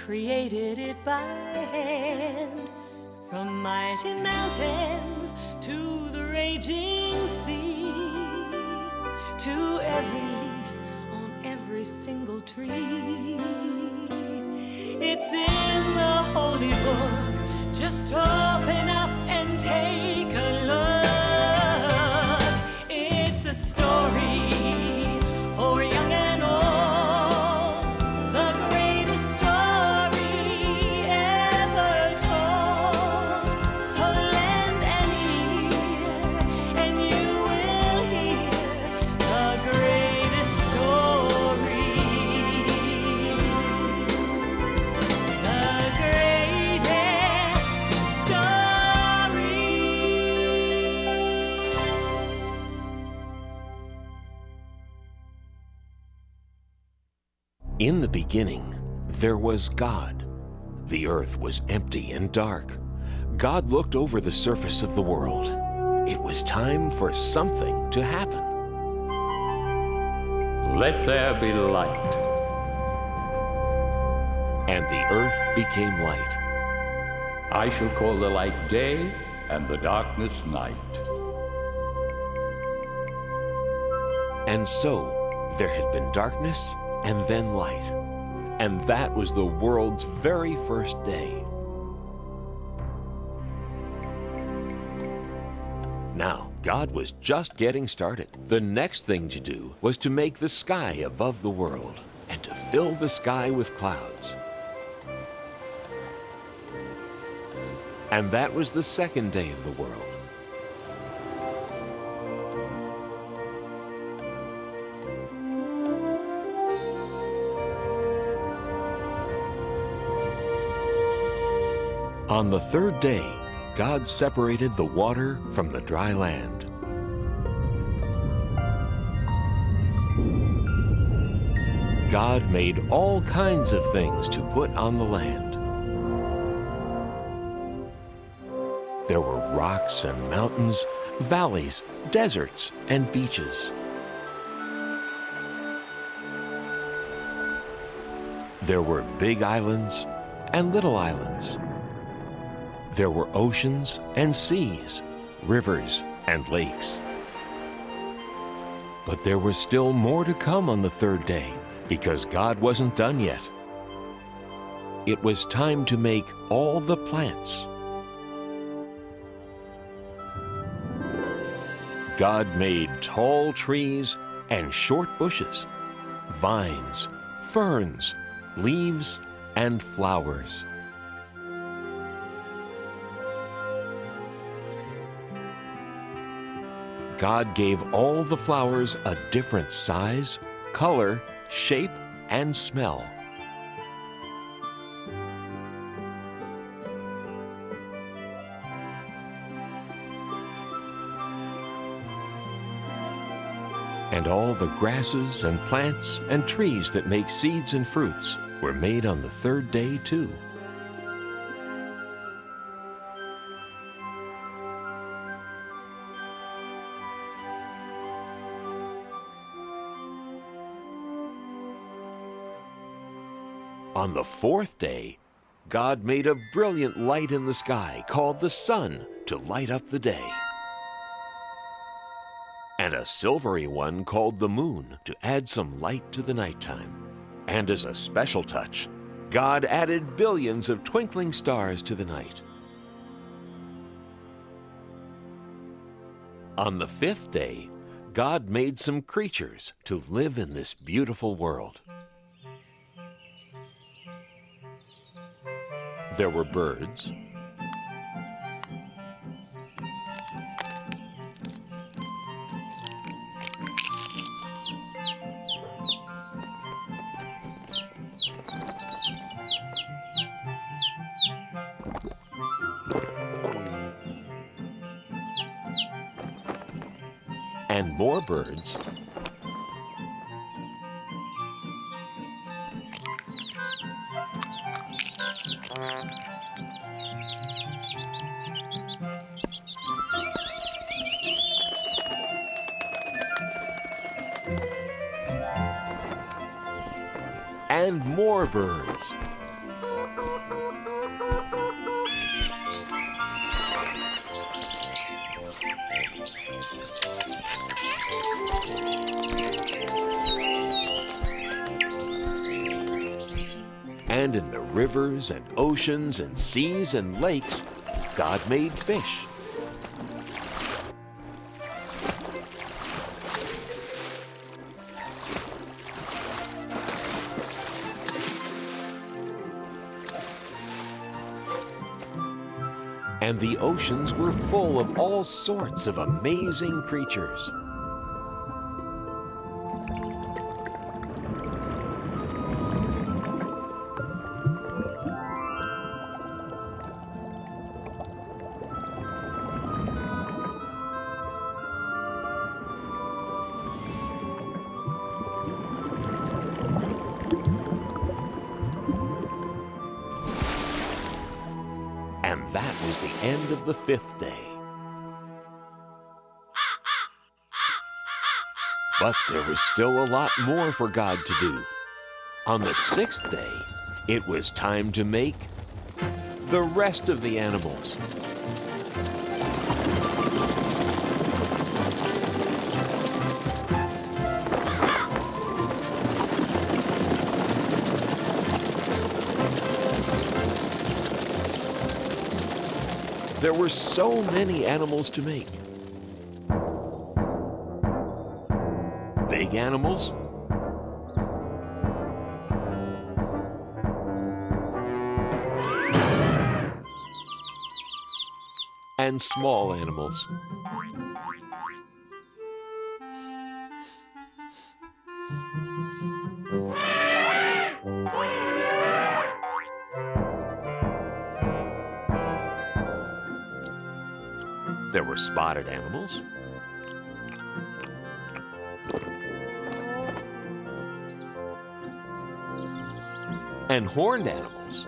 created it by hand. From mighty mountains to the raging sea, to every leaf on every single tree. It's in the holy book. Just open up and take a look. It's a story for young and old, the greatest story ever told. So lend an ear and you will hear the greatest story. The greatest story. In the beginning, there was God. The earth was empty and dark. God looked over the surface of the world. It was time for something to happen. Let there be light. And the earth became light. I shall call the light day and the darkness night. And so there had been darkness and then light. And that was the world's very first day. Now, God was just getting started. The next thing to do was to make the sky above the world and to fill the sky with clouds. And that was the second day of the world. On the third day, God separated the water from the dry land. God made all kinds of things to put on the land. There were rocks and mountains, valleys, deserts, and beaches. There were big islands and little islands. There were oceans and seas, rivers and lakes. But there was still more to come on the third day, because God wasn't done yet. It was time to make all the plants. God made tall trees and short bushes, vines, ferns, leaves, and flowers. God gave all the flowers a different size, color, shape, and smell. And all the grasses and plants and trees that make seeds and fruits were made on the third day too. On the fourth day, God made a brilliant light in the sky called the sun to light up the day, and a silvery one called the moon to add some light to the nighttime. And as a special touch, God added billions of twinkling stars to the night. On the fifth day, God made some creatures to live in this beautiful world. There were birds, and more birds, and more birds. And in the rivers and oceans and seas and lakes, God made fish. And the oceans were full of all sorts of amazing creatures. And that was the end of the 5th day. But there was still a lot more for God to do. On the 6th day, it was time to make the rest of the animals. There were so many animals to make. Big animals, and small animals. There were spotted animals, and horned animals.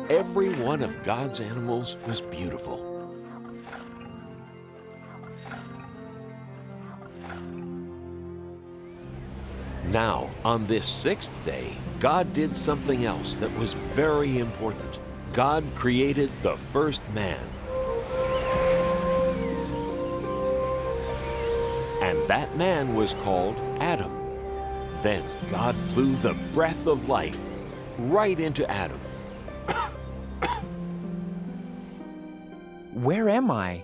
Every one of God's animals was beautiful. Now, on this 6th day, God did something else that was very important. God created the first man. And that man was called Adam. Then God blew the breath of life right into Adam. Where am I?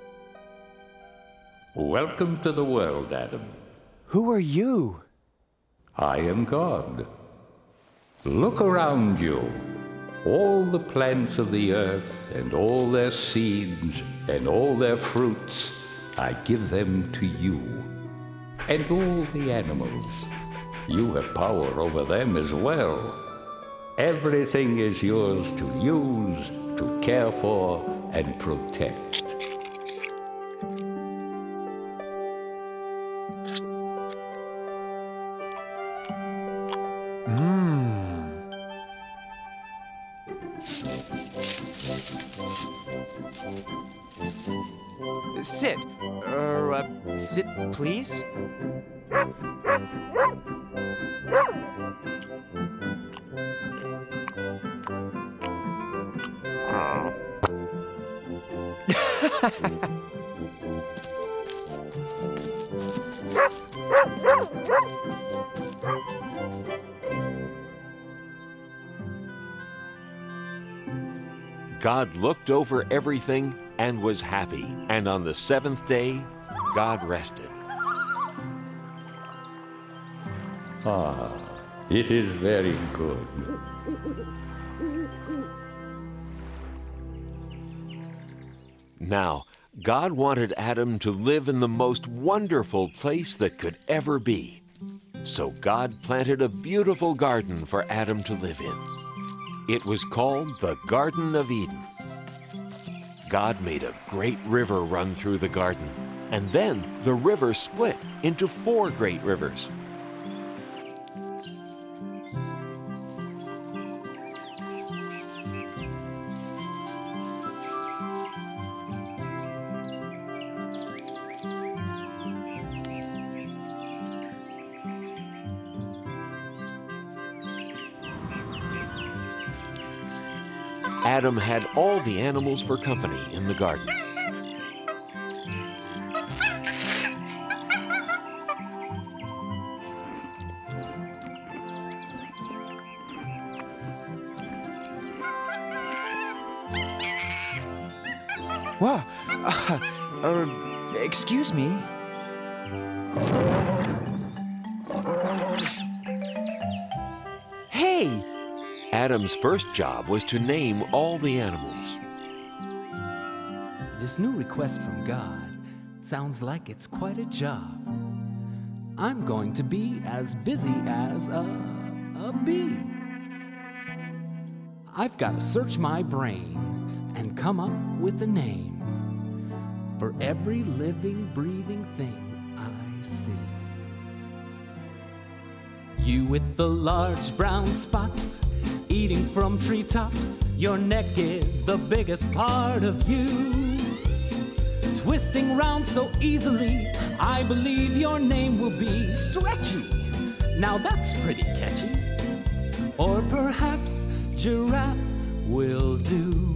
Welcome to the world, Adam. Who are you? I am God. Look around you. All the plants of the earth and all their seeds and all their fruits, I give them to you. And all the animals. You have power over them as well. Everything is yours to use, to care for, and protect. Sit. Sit, please. God looked over everything and was happy. And on the 7th day, God rested. Ah, it is very good. Now, God wanted Adam to live in the most wonderful place that could ever be. So God planted a beautiful garden for Adam to live in. It was called the Garden of Eden. God made a great river run through the garden, and then the river split into 4 great rivers. Adam had all the animals for company in the garden. Whoa, excuse me. Hey! Adam's first job was to name all the animals. This new request from God sounds like it's quite a job. I'm going to be as busy as a bee. I've got to search my brain and come up with a name for every living, breathing thing I see. You with the large brown spots, eating from treetops, your neck is the biggest part of you. Twisting round so easily, I believe your name will be Stretchy. Now that's pretty catchy. Or perhaps Giraffe will do.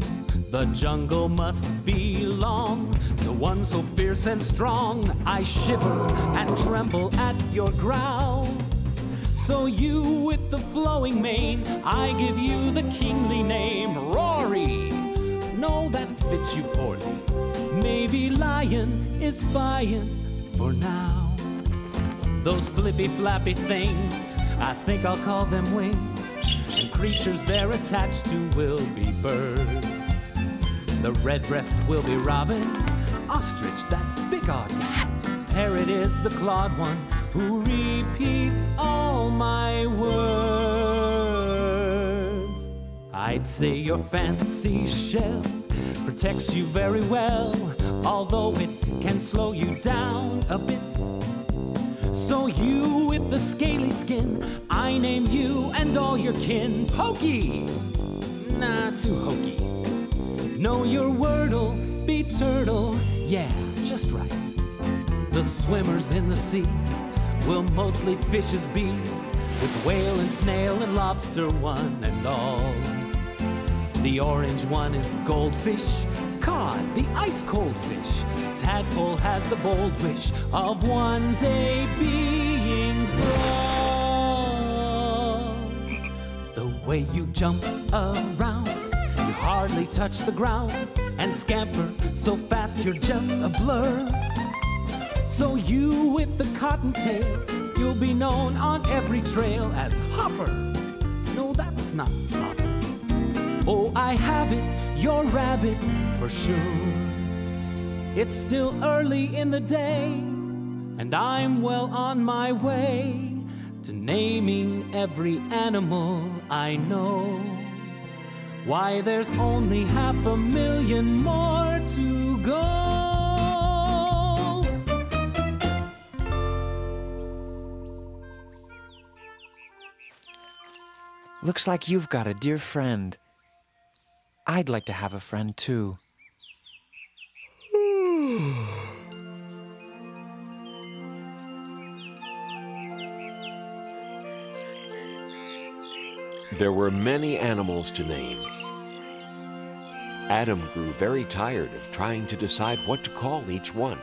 The jungle must belong to one so fierce and strong. I shiver and tremble at your growl. So you with the flowing mane, I give you the kingly name, Rory. No, that fits you poorly. Maybe lion is fine for now. Those flippy flappy things, I think I'll call them wings. And creatures they're attached to will be birds. The redbreast will be robin, ostrich that big odd one. Parrot is the clawed one who repeats all my words. I'd say your fancy shell protects you very well, although it can slow you down a bit. So you with the scaly skin, I name you and all your kin Pokey. Nah, too hokey. Know your word'll be turtle, yeah, just right. The swimmers in the sea will mostly fishes be, with whale and snail and lobster one and all. The orange one is goldfish, cod, the ice-cold fish. Tadpole has the bold wish of one day being frog. The way you jump around, you hardly touch the ground, and scamper so fast you're just a blur. So you with the cottontail, you'll be known on every trail as Hopper. No, that's not proper. Oh, I have it, you're rabbit for sure. It's still early in the day, and I'm well on my way to naming every animal I know. Why, there's only 500,000 more to go. Looks like you've got a dear friend. I'd like to have a friend too. There were many animals to name. Adam grew very tired of trying to decide what to call each one.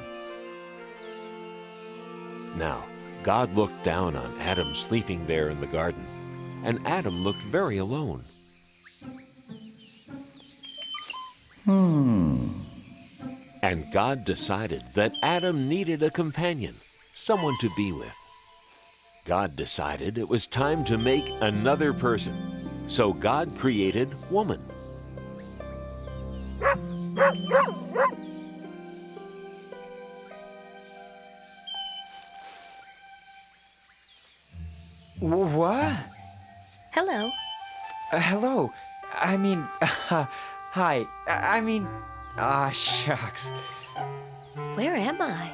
Now, God looked down on Adam sleeping there in the garden, and Adam looked very alone. And God decided that Adam needed a companion, someone to be with. God decided it was time to make another person, so God created woman. What? Hello. Hello. I mean, hi. I mean, shucks. Where am I?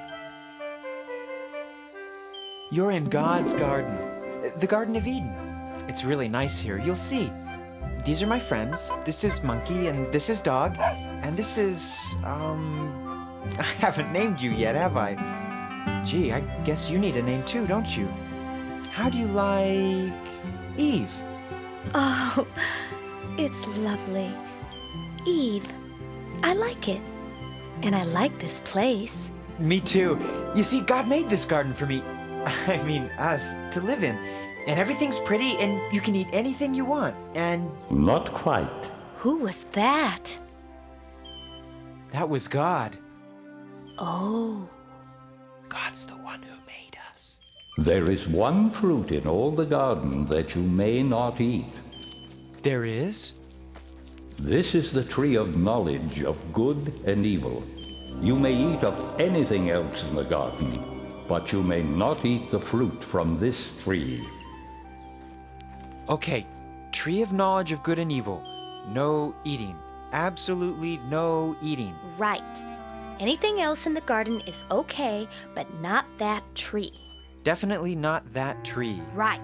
You're in God's garden, the Garden of Eden. It's really nice here. You'll see. These are my friends. This is Monkey, and this is Dog, and this is, I haven't named you yet, have I? Gee, I guess you need a name too, don't you? How do you like Eve? Oh, it's lovely. Eve, I like it. And I like this place. Me too. You see, God made this garden for me. I mean, us, to live in. And everything's pretty, and you can eat anything you want. And Not quite. Who was that? that was God. Oh, God's the one who made us. There is one fruit in all the garden that you may not eat. There is? This is the tree of knowledge of good and evil. You may eat of anything else in the garden, but you may not eat the fruit from this tree. Okay, tree of knowledge of good and evil. No eating. Absolutely no eating. right. Anything else in the garden is okay, but not that tree. Definitely not that tree. Right.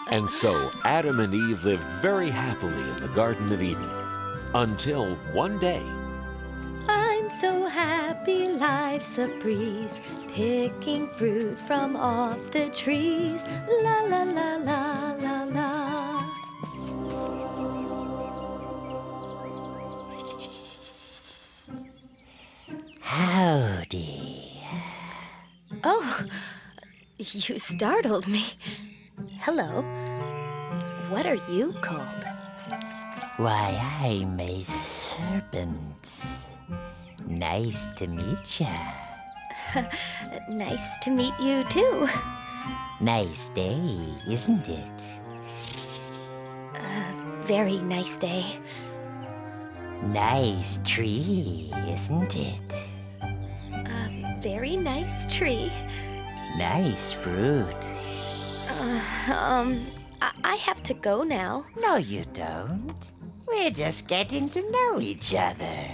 And so Adam and Eve lived very happily in the Garden of Eden. Until one day, I'm so happy, life's a breeze, picking fruit from off the trees. La la la la la la. Howdy. Oh, you startled me. Hello. What are you called? Why, I'm a serpent. Nice to meet ya. Nice to meet you too. Nice day, isn't it? Very nice day. Nice tree, isn't it? Very nice tree. Nice fruit. I have to go now. No, you don't. We're just getting to know each other.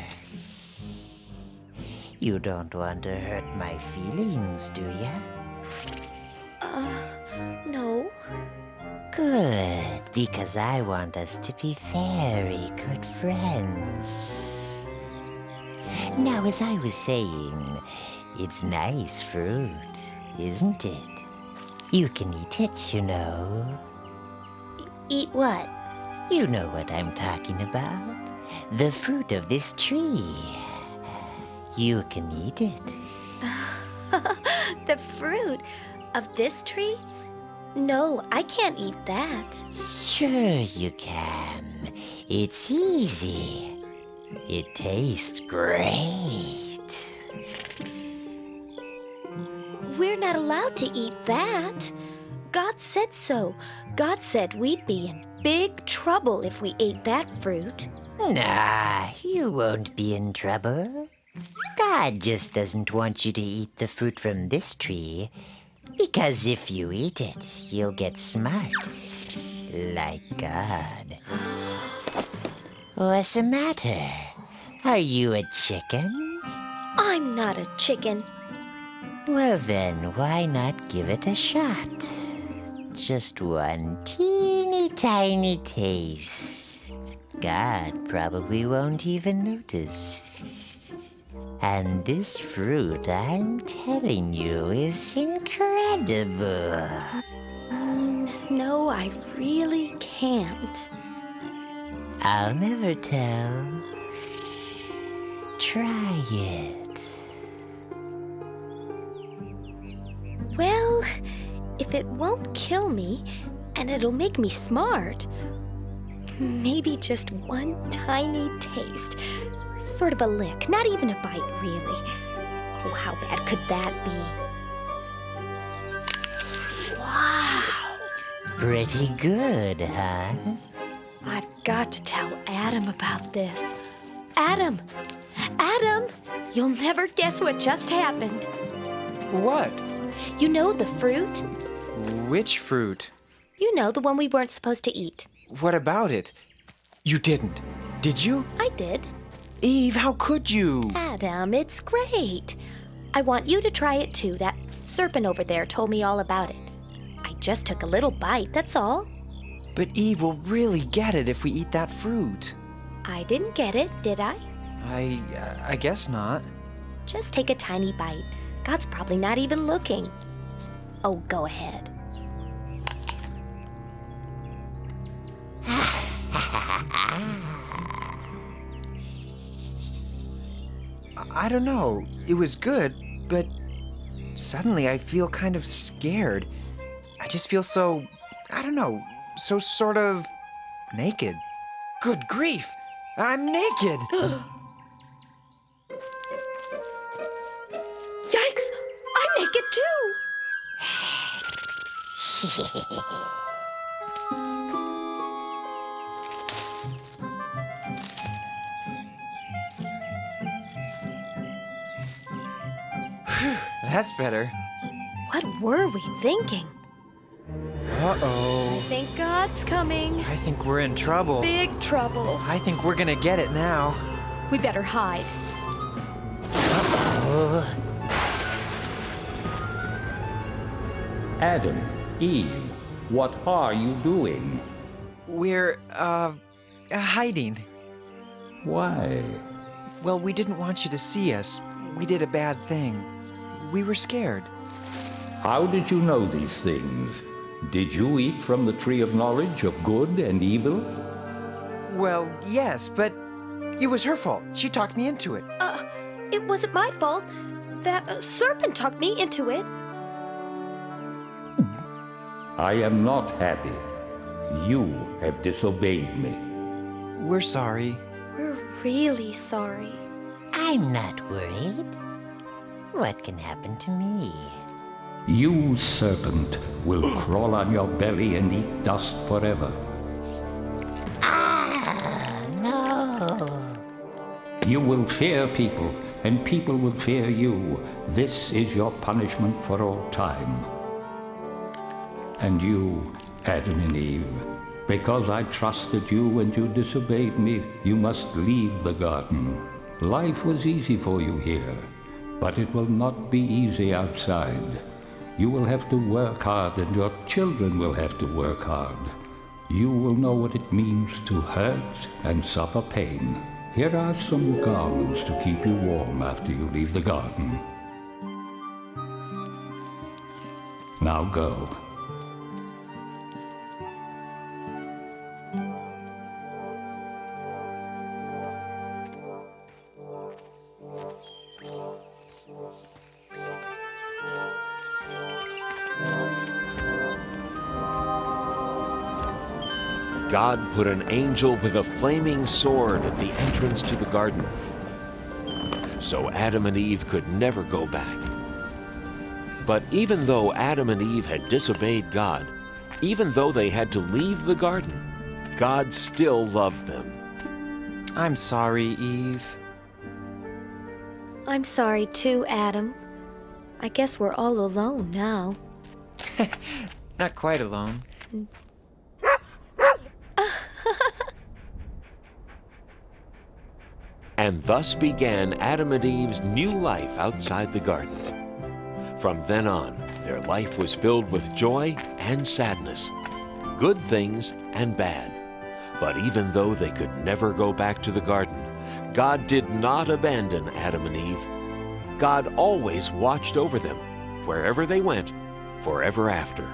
You don't want to hurt my feelings, do ya? No. Good, because I want us to be very good friends. Now, as I was saying, it's nice fruit, isn't it? You can eat it, you know. Eat what? You know what I'm talking about. The fruit of this tree. You can eat it. The fruit of this tree? No, I can't eat that. Sure you can. It's easy. It tastes great. We're not allowed to eat that. God said so. God said we'd be in big trouble if we ate that fruit. Nah, you won't be in trouble. God just doesn't want you to eat the fruit from this tree, because if you eat it, you'll get smart. Like God. What's the matter? Are you a chicken? I'm not a chicken. Well then, why not give it a shot? Just one teeny tiny taste. God probably won't even notice. And this fruit, I'm telling you, is incredible. No, I really can't. I'll never tell. Try it. Well, if it won't kill me, and it'll make me smart, maybe just one tiny taste, Sort of a lick, not even a bite, really. Oh, how bad could that be? Wow! Pretty good, huh? I've got to tell Adam about this. Adam! Adam! You'll never guess what just happened. What? You know the fruit? Which fruit? You know, the one we weren't supposed to eat. What about it? You didn't. Did you? I did. Eve, how could you? Adam, it's great. I want you to try it too. That serpent over there told me all about it. I just took a little bite, that's all. But Eve will really get it if we eat that fruit. I didn't get it, did I? I guess not. Just take a tiny bite. God's probably not even looking. Oh, go ahead. I don't know. It was good, but suddenly I feel kind of scared. I just feel so, I don't know, so sort of naked. Good grief! I'm naked! Yikes! I'm naked too! That's better. What were we thinking? Uh-oh. I think God's coming. I think we're in trouble. Big trouble. I think we're gonna get it now. We better hide. Adam, Eve, what are you doing? We're, hiding. Why? Well, we didn't want you to see us. We did a bad thing. We were scared. How did you know these things? Did you eat from the tree of knowledge of good and evil? Well, yes, but it was her fault. She talked me into it. It wasn't my fault. That serpent talked me into it. I am not happy. You have disobeyed me. We're sorry. We're really sorry. I'm not worried. What can happen to me? You, serpent, will crawl on your belly and eat dust forever. Ah, no. You will fear people, and people will fear you. This is your punishment for all time. And you, Adam and Eve, because I trusted you and you disobeyed me, you must leave the garden. Life was easy for you here, but it will not be easy outside. You will have to work hard, and your children will have to work hard. You will know what it means to hurt and suffer pain. Here are some garments to keep you warm after you leave the garden. Now go. God put an angel with a flaming sword at the entrance to the garden, so Adam and Eve could never go back. But even though Adam and Eve had disobeyed God, even though they had to leave the garden, God still loved them. I'm sorry, Eve. I'm sorry too, Adam. I guess we're all alone now. Not quite alone. And thus began Adam and Eve's new life outside the garden. From then on, their life was filled with joy and sadness, good things and bad. But even though they could never go back to the garden, God did not abandon Adam and Eve. God always watched over them, wherever they went, forever after.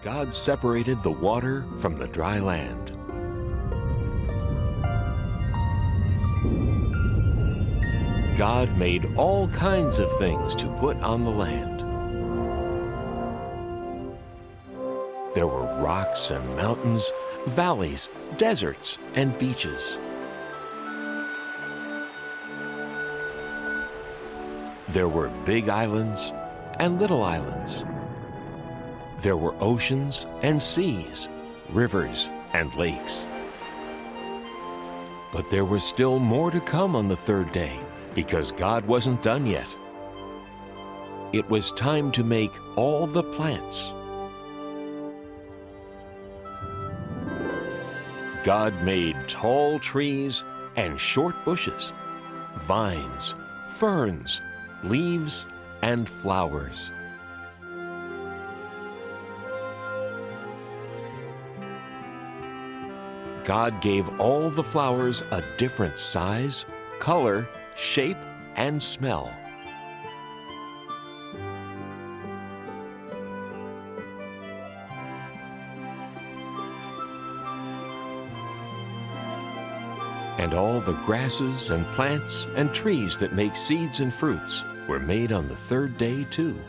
God separated the water from the dry land. God made all kinds of things to put on the land. There were rocks and mountains, valleys, deserts, and beaches. There were big islands and little islands. There were oceans and seas, rivers and lakes. But there was still more to come on the third day, because God wasn't done yet. It was time to make all the plants. God made tall trees and short bushes, vines, ferns, leaves, and flowers. God gave all the flowers a different size, color, shape, and smell. And all the grasses and plants and trees that make seeds and fruits were made on the third day too.